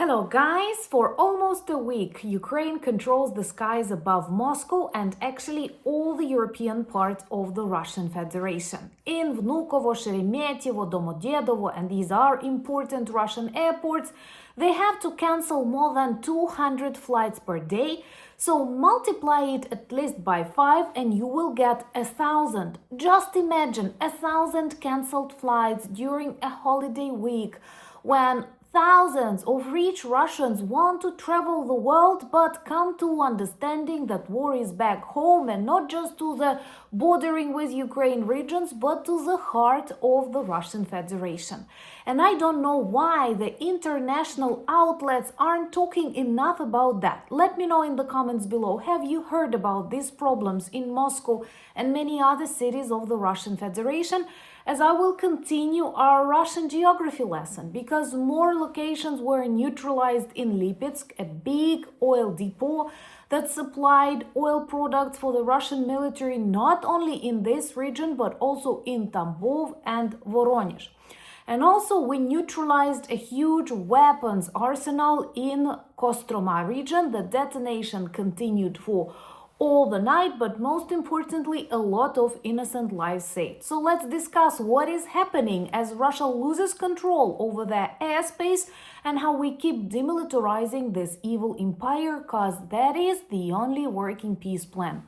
Hello guys! For almost a week, Ukraine controls the skies above Moscow and actually all the European part of the Russian Federation. In Vnukovo, Sheremetyevo, Domodedovo, and these are important Russian airports, they have to cancel more than 200 flights per day, so multiply it at least by 5 and you will get 1,000. Just imagine 1,000 cancelled flights during a holiday week when thousands of rich Russians want to travel the world but come to understanding that war is back home, and not just to the bordering with Ukraine regions but to the heart of the Russian Federation. And I don't know why the international outlets aren't talking enough about that. Let me know in the comments below. Have you heard about these problems in Moscow and many other cities of the Russian Federation? As I will continue our Russian geography lesson, because more locations were neutralized in Lipetsk, a big oil depot that supplied oil products for the Russian military not only in this region but also in Tambov and Voronezh. And also we neutralized a huge weapons arsenal in Kostroma region. The detonation continued for all the night, but most importantly, a lot of innocent lives saved. So let's discuss what is happening as Russia loses control over their airspace and how we keep demilitarizing this evil empire, cause that is the only working peace plan.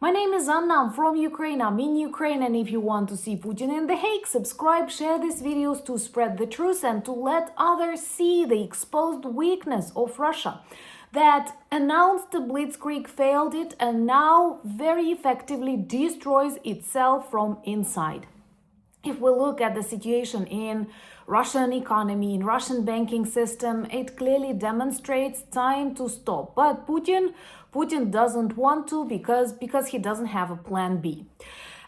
My name is Anna, I'm from Ukraine, I'm in Ukraine, and if you want to see Putin in The Hague, subscribe, share these videos to spread the truth and to let others see the exposed weakness of Russia that announced the blitzkrieg, failed it, and now very effectively destroys itself from inside. If we look at the situation in Russian economy, in Russian banking system, it clearly demonstrates time to stop. But Putin doesn't want to because he doesn't have a plan B.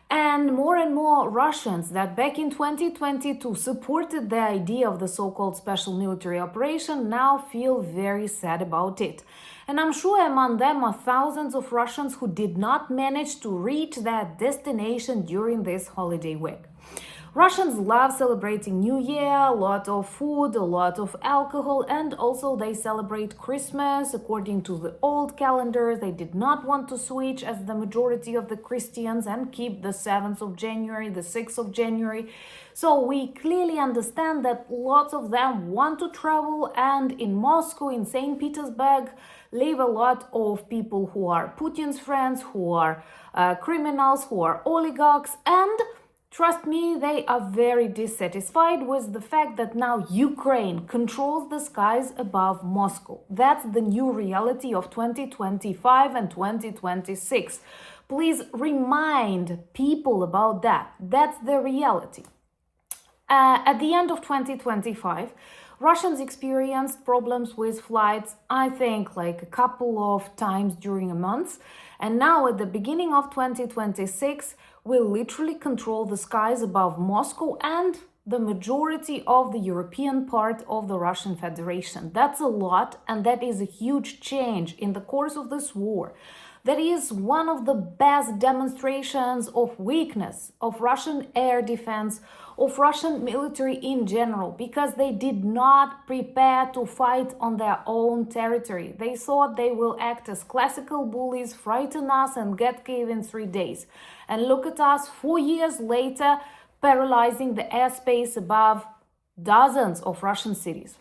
And more Russians that back in 2022 supported the idea of the so-called special military operation now feel very sad about it. And I'm sure among them are thousands of Russians who did not manage to reach that destination during this holiday week. Russians love celebrating New Year, a lot of food, a lot of alcohol, and also they celebrate Christmas according to the old calendar. They did not want to switch as the majority of the Christians and keep the 7th of January, the 6th of January. So we clearly understand that lots of them want to travel, and in Moscow, in St. Petersburg, live a lot of people who are Putin's friends, who are criminals, who are oligarchs, and trust me, they are very dissatisfied with the fact that now Ukraine controls the skies above Moscow. That's the new reality of 2025 and 2026. Please remind people about that. That's the reality. At the end of 2025, Russians experienced problems with flights, I think, like a couple of times during a month. And now at the beginning of 2026, we literally control the skies above Moscow and the majority of the European part of the Russian Federation. That's a lot, and that is a huge change in the course of this war. That is one of the best demonstrations of weakness of Russian air defense, of Russian military in general, because they did not prepare to fight on their own territory. They thought they will act as classical bullies, frighten us and get Kyiv in 3 days. And look at us 4 years later, paralyzing the airspace above dozens of Russian cities.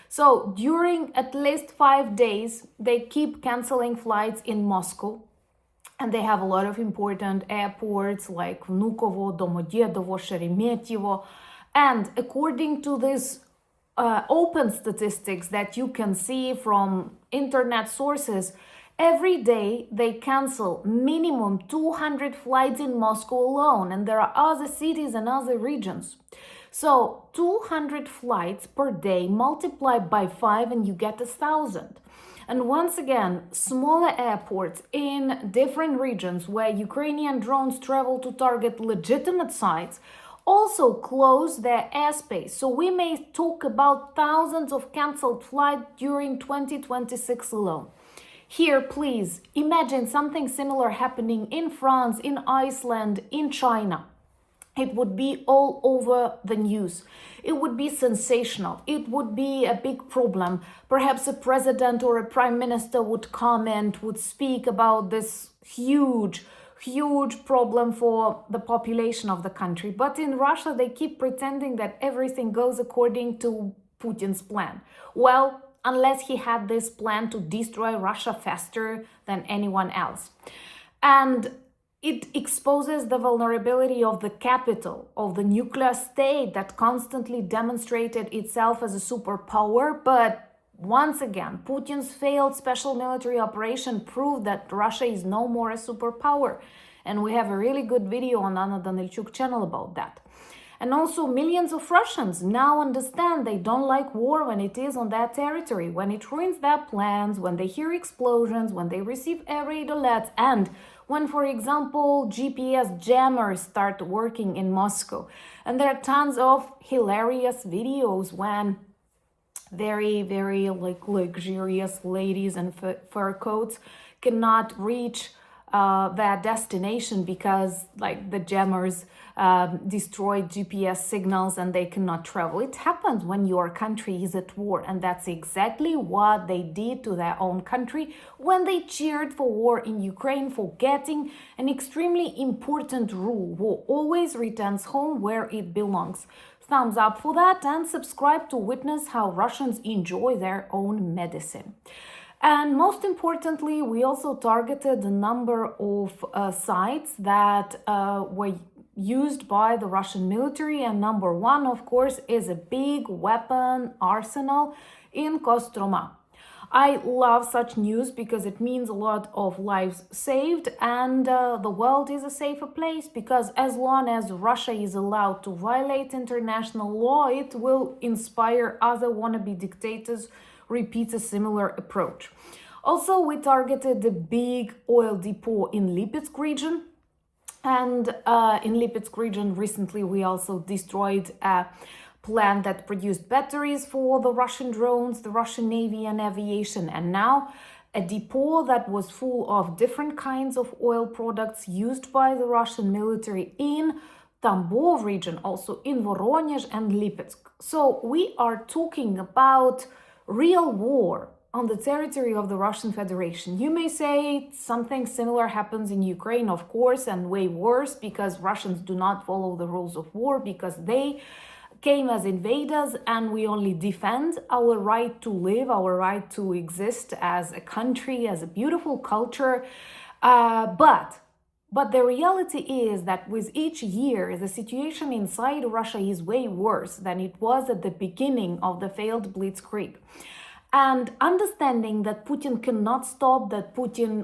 So during at least 5 days, they keep canceling flights in Moscow. And they have a lot of important airports like Vnukovo, Domodedovo, Sheremetyevo. And according to these open statistics that you can see from internet sources, every day they cancel minimum 200 flights in Moscow alone. And there are other cities and other regions. So 200 flights per day multiplied by 5 and you get 1,000. And once again, smaller airports in different regions where Ukrainian drones travel to target legitimate sites also close their airspace. So we may talk about thousands of cancelled flights during 2026 alone. Here, please imagine something similar happening in France, in Iceland, in China. It would be all over the news. It would be sensational. It would be a big problem. Perhaps a president or a prime minister would comment, would speak about this huge problem for the population of the country. But in Russia, they keep pretending that everything goes according to Putin's plan. Well, unless he had this plan to destroy Russia faster than anyone else. And it exposes the vulnerability of the capital, of the nuclear state that constantly demonstrated itself as a superpower. But once again, Putin's failed special military operation proved that Russia is no more a superpower. And we have a really good video on Anna Danilchuk channel about that. And also millions of Russians now understand they don't like war when it is on their territory, when it ruins their plans, when they hear explosions, when they receive air raid alerts, and when, for example, GPS jammers start working in Moscow. And there are tons of hilarious videos when very luxurious ladies in fur coats cannot reach their destination because the jammers destroyed GPS signals and they cannot travel. It happens when your country is at war, and that's exactly what they did to their own country when they cheered for war in Ukraine, forgetting an extremely important rule: war always returns home where it belongs. Thumbs up for that, and subscribe to witness how Russians enjoy their own medicine. And most importantly, we also targeted a number of sites that were used by the Russian military. And number one, of course, is a big weapon arsenal in Kostroma. I love such news because it means a lot of lives saved, and the world is a safer place, because as long as Russia is allowed to violate international law, it will inspire other wannabe dictators repeat a similar approach. Also, we targeted the big oil depot in Lipetsk region. And in Lipetsk region, recently we also destroyed a plant that produced batteries for the Russian drones, the Russian Navy and aviation. And now a depot that was full of different kinds of oil products used by the Russian military in Tambov region, also in Voronezh and Lipetsk. So we are talking about real war on the territory of the Russian Federation. You may say something similar happens in Ukraine, of course, and way worse, because Russians do not follow the rules of war, because they came as invaders and we only defend our right to live, our right to exist as a country, as a beautiful culture. But the reality is that with each year, the situation inside Russia is way worse than it was at the beginning of the failed Blitzkrieg. And understanding that Putin cannot stop, that Putin,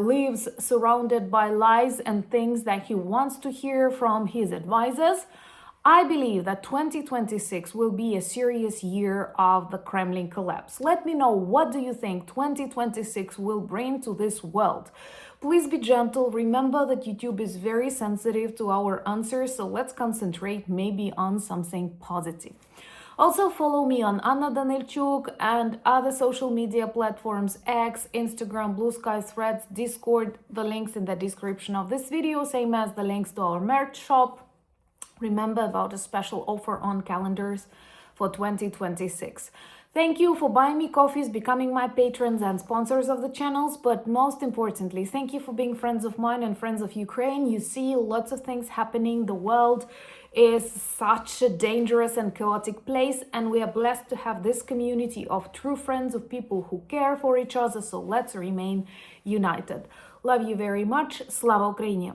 lives surrounded by lies and things that he wants to hear from his advisors, I believe that 2026 will be a serious year of the Kremlin collapse. Let me know, what do you think 2026 will bring to this world? Please be gentle. Remember that YouTube is very sensitive to our answers, so let's concentrate maybe on something positive. Also, follow me on Anna Danilchuk and other social media platforms: X, Instagram, Blue Sky, Threads, Discord. The links in the description of this video, same as the links to our merch shop. Remember about a special offer on calendars for 2026. Thank you for buying me coffees, becoming my patrons and sponsors of the channels, but most importantly, thank you for being friends of mine and friends of Ukraine. You see lots of things happening. The world is such a dangerous and chaotic place, and we are blessed to have this community of true friends, of people who care for each other, so let's remain united. Love you very much. Slava Ukraini!